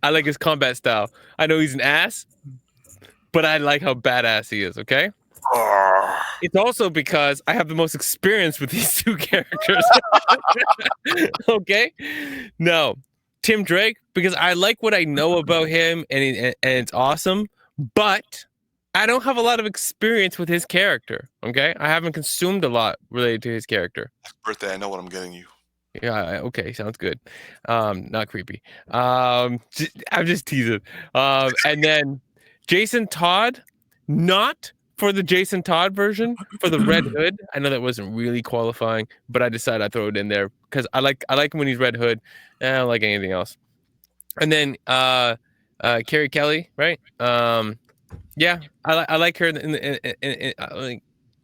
I like his combat style. I know he's an ass, but I like how badass he is. Okay. It's also because I have the most experience with these two characters. Okay. No, Tim Drake, because I like what I know about him, and it's awesome. But I don't have a lot of experience with his character. Okay, I haven't consumed a lot related to his character. Birthday, I know what I'm getting you. Yeah. Okay. Sounds good. Not creepy. I'm just teasing. And then Jason Todd, not for the Jason Todd version, for the Red Hood. I know that wasn't really qualifying, but I decided I'd throw it in there because I like him when he's Red Hood. I don't like anything else. And then Carrie Kelly, right? Yeah, I like her like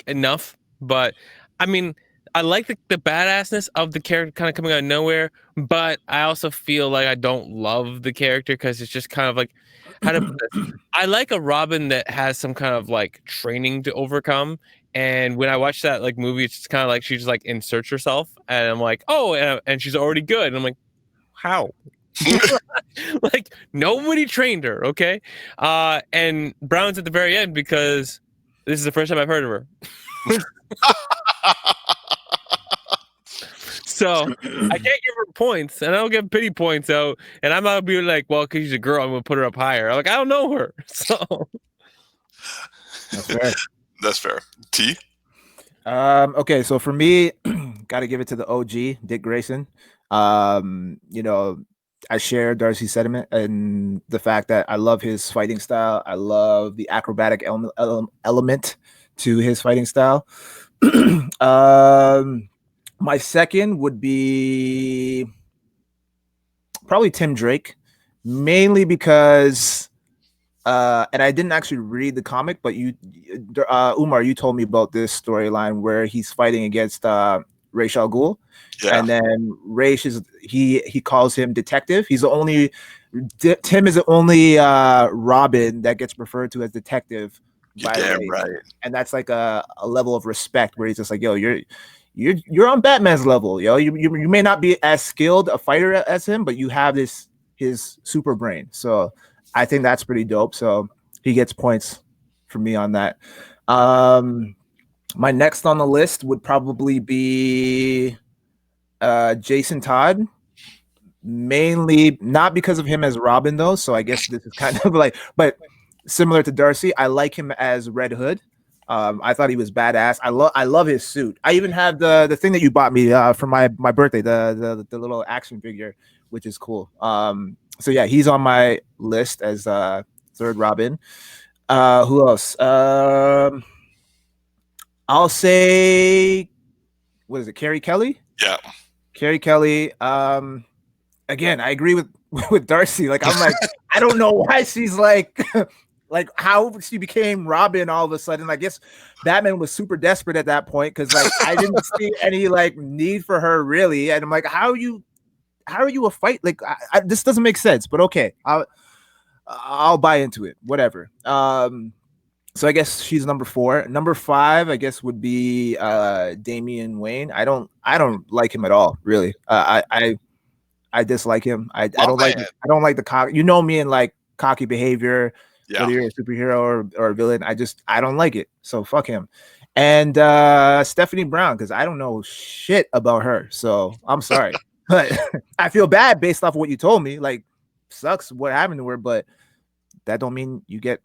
enough, but I mean, I like the badassness of the character kind of coming out of nowhere, but I also feel like I don't love the character because it's just kind of like, how to put this? I like a Robin that has some kind of like training to overcome. And when I watch that like movie, it's just kind of like she just like inserts herself, and I'm like, oh, and she's already good. And I'm like, how? Like nobody trained her, okay? And Brown's at the very end because this is the first time I've heard of her. So I can't give her points, and I don't give pity points out. And I'm not be like, well, because she's a girl, I'm gonna put her up higher. I'm like, I don't know her, so That's fair. That's fair. T. Okay, so for me, got to give it to the OG, Dick Grayson. You know, I share Darcy's sentiment and the fact that I love his fighting style. I love the acrobatic element to his fighting style. My second would be probably Tim Drake, mainly because, and I didn't actually read the comic, but Umar, you told me about this storyline where he's fighting against Ra's al Ghul. Yeah. And then Ra's he calls him detective. He's the only Tim is the only Robin that gets referred to as detective. Damn right. And that's like a level of respect where he's just like, yo, you're on Batman's level, yo. You may not be as skilled a fighter as him, but you have his super brain. So I think that's pretty dope. So he gets points for me on that. My next on the list would probably be Jason Todd, mainly not because of him as Robin though. So I guess this is kind of like, but similar to Darcy, I like him as Red Hood. I thought he was badass. I love his suit. I even have the thing that you bought me for my birthday, the little action figure, which is cool. So yeah, he's on my list as third Robin. Who else? I'll say, what is it? Carrie Kelly? Yeah. Carrie Kelly. Again, I agree with Darcy. Like, I'm like, I don't know why she's like how she became Robin all of a sudden. I guess Batman was super desperate at that point because like I didn't see any like need for her really. And I'm like, how are you a fight? Like this doesn't make sense, but okay. I'll buy into it. Whatever. So I guess she's number 4. Number 5, I guess, would be Damian Wayne. I don't like him at all, really. I dislike him. I don't like the cock. You know me and like cocky behavior. Yeah. Whether you're a superhero or a villain, I don't like it. So fuck him. And Stephanie Brown, because I don't know shit about her. So I'm sorry. But I feel bad based off of what you told me. Like, sucks what happened to her, but that don't mean you get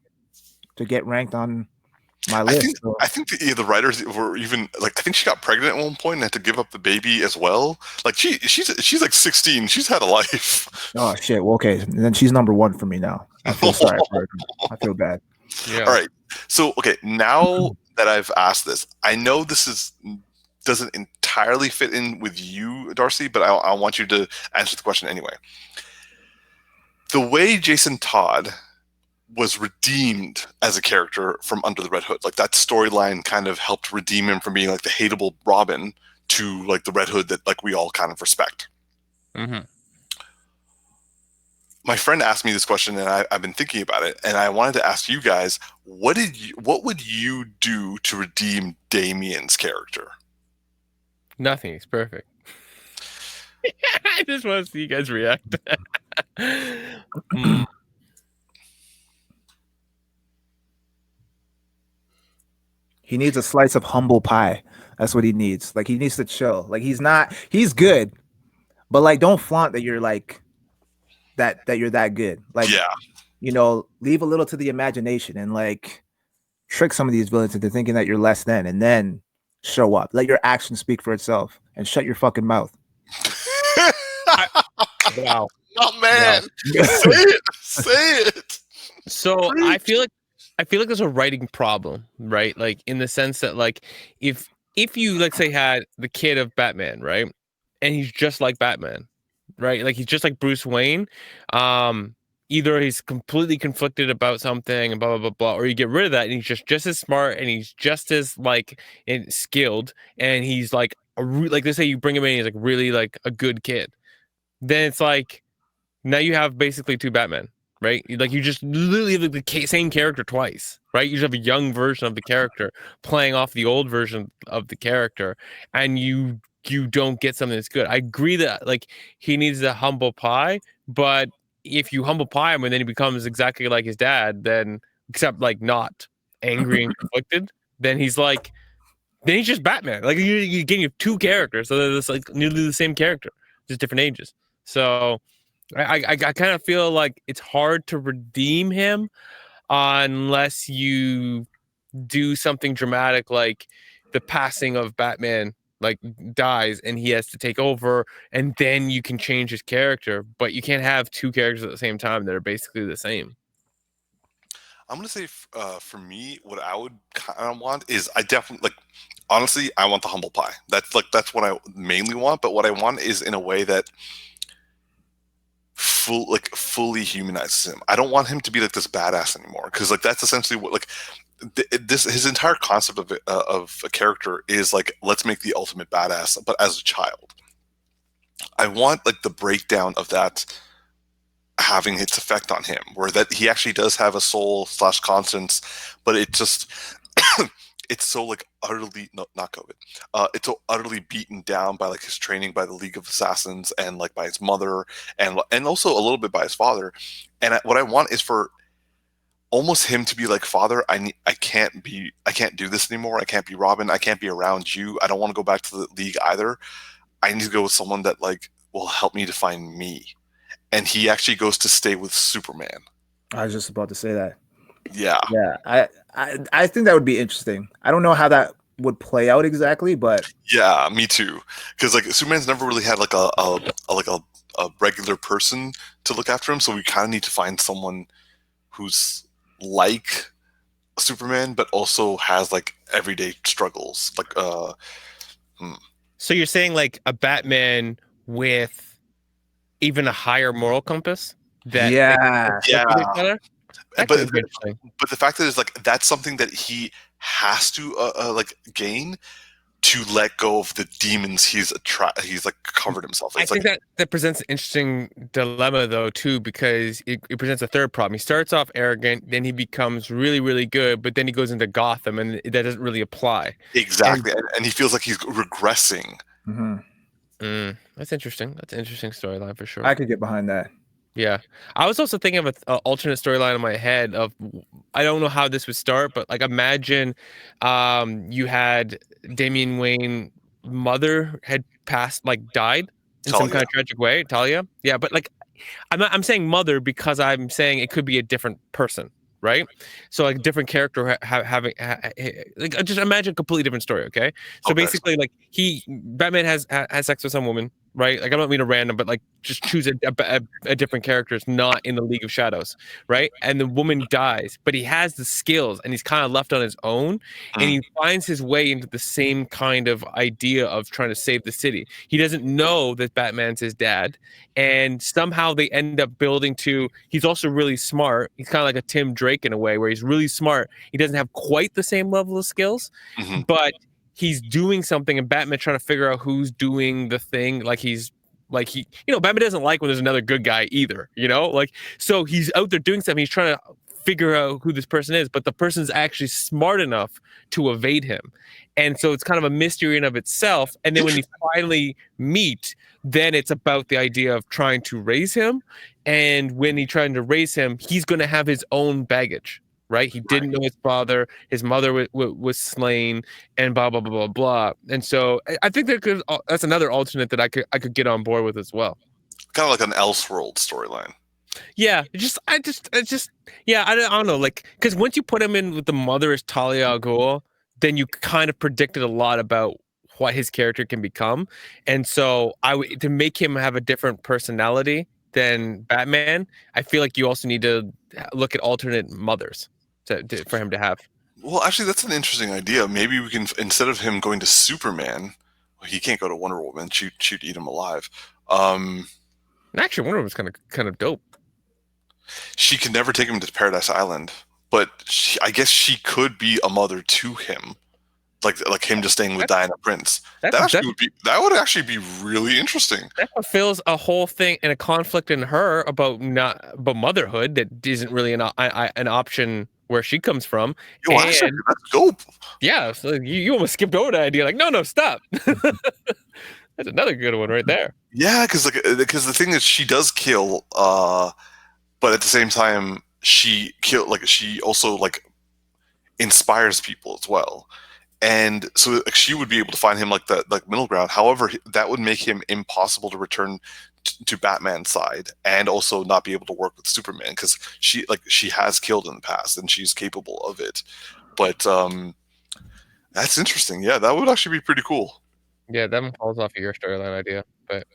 to get ranked on my list. I think the writers were even like, I think she got pregnant at one point and had to give up the baby as well. Like she's like 16. She's had a life. Oh shit. Well, okay. And then she's number 1 for me now. I feel sorry for her. I feel bad. Yeah. All right. So, okay. Now that I've asked this, I know this doesn't entirely fit in with you, Darcy, but I want you to answer the question anyway. The way Jason Todd was redeemed as a character from Under the Red Hood, like that storyline kind of helped redeem him from being like the hateable Robin to like the Red Hood that like we all kind of respect. Mm-hmm. my friend asked me this question, and I've been thinking about it, and I wanted to ask you guys, what would you do to redeem Damien's character? Nothing. It's perfect. I just want to see you guys react. He needs a slice of humble pie. That's what he needs. Like, he needs to chill. Like, he's good, but like, don't flaunt that you're like that you're that good. Like, Yeah. you know, leave a little to the imagination and like trick some of these villains into thinking that you're less than, and then show up. Let your actions speak for itself, and shut your fucking mouth. Wow. Oh man, say it. So I feel like there's a writing problem, right? Like, in the sense that, like, if you, let's say, had the kid of Batman, right, and he's just like Batman, right? Like, he's just like Bruce Wayne. Either he's completely conflicted about something and blah blah blah blah, or you get rid of that and he's just as smart and he's just as like skilled, and he's like like, let's say you bring him in, he's like really like a good kid. Then it's like, now you have basically two Batman, right? Like, you just literally have the same character twice, right? You just have a young version of the character playing off the old version of the character, and you don't get something that's good. I agree that, like, he needs a humble pie, but if you humble pie him and then he becomes exactly like his dad, then, except like not angry and conflicted, then he's just Batman. Like, you're getting two characters, so it's like nearly the same character, just different ages. So I kind of feel like it's hard to redeem him unless you do something dramatic, like the passing of Batman like dies and he has to take over, and then you can change his character. But you can't have two characters at the same time that are basically the same. I'm gonna say, for me, what I would kind of want is, I definitely, like, honestly, I want the humble pie. That's what I mainly want. But what I want is in a way that fully humanizes him. I don't want him to be like this badass anymore, because like that's essentially what, like, this his entire concept of a character is like, let's make the ultimate badass, but as a child. I want like the breakdown of that having its effect on him, where that he actually does have a soul / conscience, but it just it's so like utterly not COVID. It's so utterly beaten down by like his training by the League of Assassins, and like by his mother, and also a little bit by his father. And what I want is for almost him to be like, father, I can't do this anymore. I can't be Robin. I can't be around you. I don't want to go back to the League either. I need to go with someone that like will help me to find me. And he actually goes to stay with Superman. I was just about to say that. Yeah. I think that would be interesting. I don't know how that would play out exactly, but yeah, me too. Because like Superman's never really had like a regular person to look after him, so we kind of need to find someone who's like Superman, but also has like everyday struggles. Like, So you're saying like a Batman with even a higher moral compass? That but the fact that is like that's something that he has to like gain to let go of the demons he's like covered himself. I think that presents an interesting dilemma though too, because it presents a third problem. He starts off arrogant, then he becomes really, really good, but then he goes into Gotham, and that doesn't really apply. Exactly, and he feels like he's regressing. Mm-hmm. That's interesting. That's an interesting storyline for sure. I could get behind that. Yeah, I was also thinking of an alternate storyline in my head of, I don't know how this would start, but like imagine you had Damian Wayne's mother had passed, like died in some kind of tragic way, Talia. Yeah, but like I'm saying mother because I'm saying it could be a different person, right? So like different character having like, just imagine a completely different story. Okay, so basically like Batman has sex with some woman, right? Like, I'm not being a random, but like just choose a different character. It's not in the League of Shadows, right? And the woman dies, but he has the skills and he's kind of left on his own, and he finds his way into the same kind of idea of trying to save the city. He doesn't know that Batman's his dad, and somehow they end up building to, he's also really smart. He's kind of like a Tim Drake in a way, where he's really smart. He doesn't have quite the same level of skills, but he's doing something, and Batman trying to figure out who's doing the thing. Like, he's Like Batman doesn't like when there's another good guy either, like, so he's out there doing something. He's trying to figure out who this person is, but the person's actually smart enough to evade him. And so it's kind of a mystery in of itself. And then when you finally meet, then it's about the idea of trying to raise him. And when he's trying to raise him, he's going to have his own baggage, right? He didn't know his father, his mother was slain, and blah, blah, blah, blah, blah. And so I think that's another alternate that I could get on board with as well. Kind of like an Elseworld storyline. Yeah, I don't know, like, because once you put him in with the mother as Talia al Ghul, then you kind of predicted a lot about what his character can become, and so to make him have a different personality than Batman, I feel like you also need to look at alternate mothers for him to have. Well, actually, that's an interesting idea. Maybe we can, instead of him going to Superman, he can't go to Wonder Woman. She'd eat him alive. Actually, Wonder Woman's kind of dope. She could never take him to Paradise Island, but I guess she could be a mother to him, like him just staying with Diana Prince. That would actually be really interesting. That fulfills a whole thing and a conflict in her about motherhood that isn't really an option where she comes from. Actually, that's dope. Yeah, so you almost skipped over that idea. Like, no, stop. That's another good one right there. Yeah, because the thing is, she does kill, but at the same time, she also inspires people as well, and so she would be able to find him that middle ground. However, that would make him impossible to return to Batman's side, and also not be able to work with Superman because she has killed in the past and she's capable of it. But that's interesting. Yeah, that would actually be pretty cool. Yeah, that one falls off of your storyline idea, but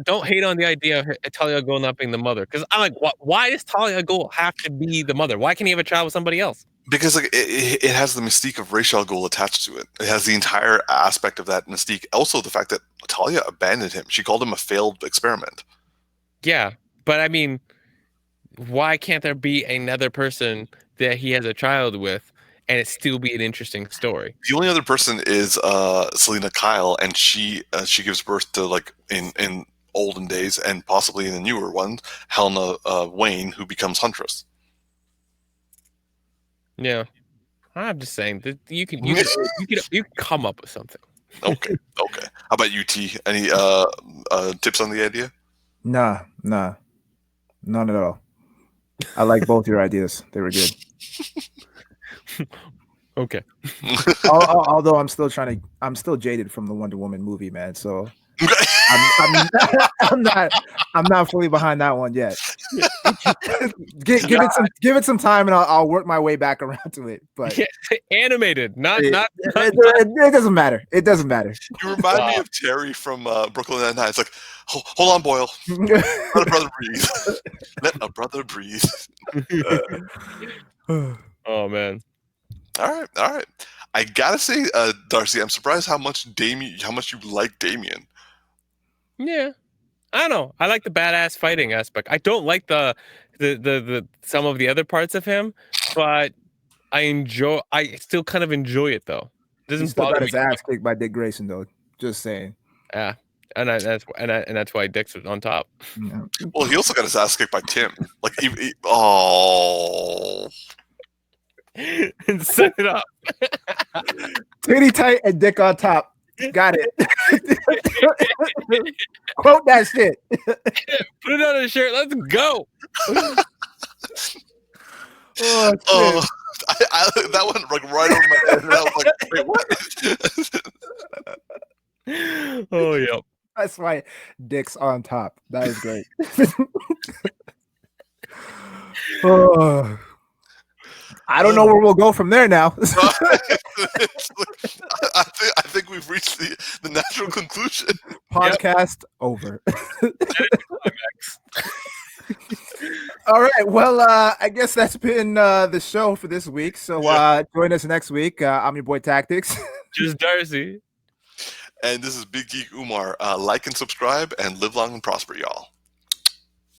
don't hate on the idea of Talia al Ghul not being the mother, because I'm like, why does Talia al Ghul have to be the mother? Why can't he have a child with somebody else? Because it has the mystique of Ra's al Ghul attached to it. It has the entire aspect of that mystique. Also, the fact that Talia abandoned him. She called him a failed experiment. Yeah, but I mean, why can't there be another person that he has a child with and it still be an interesting story? The only other person is Selena Kyle, and she gives birth to, in olden days, and possibly in the newer ones, Helena Wayne, who becomes Huntress. Yeah, I'm just saying that you can come up with something. Okay. How about you, T? Any tips on the idea? Nah, none at all. I like both your ideas; they were good. Okay. Although I'm still jaded from the Wonder Woman movie, man. So I'm not fully behind that one yet. Give it some time, and I'll work my way back around to it. But animated, not. It doesn't matter. It doesn't matter. You remind me of Terry from Brooklyn Nine-Nine. It's like, hold on, Boyle. Let a brother breathe. Let a brother breathe. Oh man. All right. I gotta say, Darcy, I'm surprised how much you like Damien. Yeah, I don't know. I like the badass fighting aspect. I don't like the some of the other parts of him, but I still kind of enjoy it though. It doesn't bother me. He still got his ass kicked by Dick Grayson though. Just saying. Yeah, and that's why Dick's on top. Yeah. Well, he also got his ass kicked by Tim. And set it up. Titty tight and dick on top. Got it. Quote that shit. Put it on a shirt. Let's go. Oh, that went right over my head. And I was like, wait, what? Oh, yeah. That's why Dick's on top. That is great. Oh. I don't know where we'll go from there now. I think we've reached the natural conclusion. Podcast over. All right. Well, I guess that's been the show for this week. So join us next week. I'm your boy Tactix. Just Darcy. And this is Big Geek Umar. Like and subscribe and live long and prosper, y'all.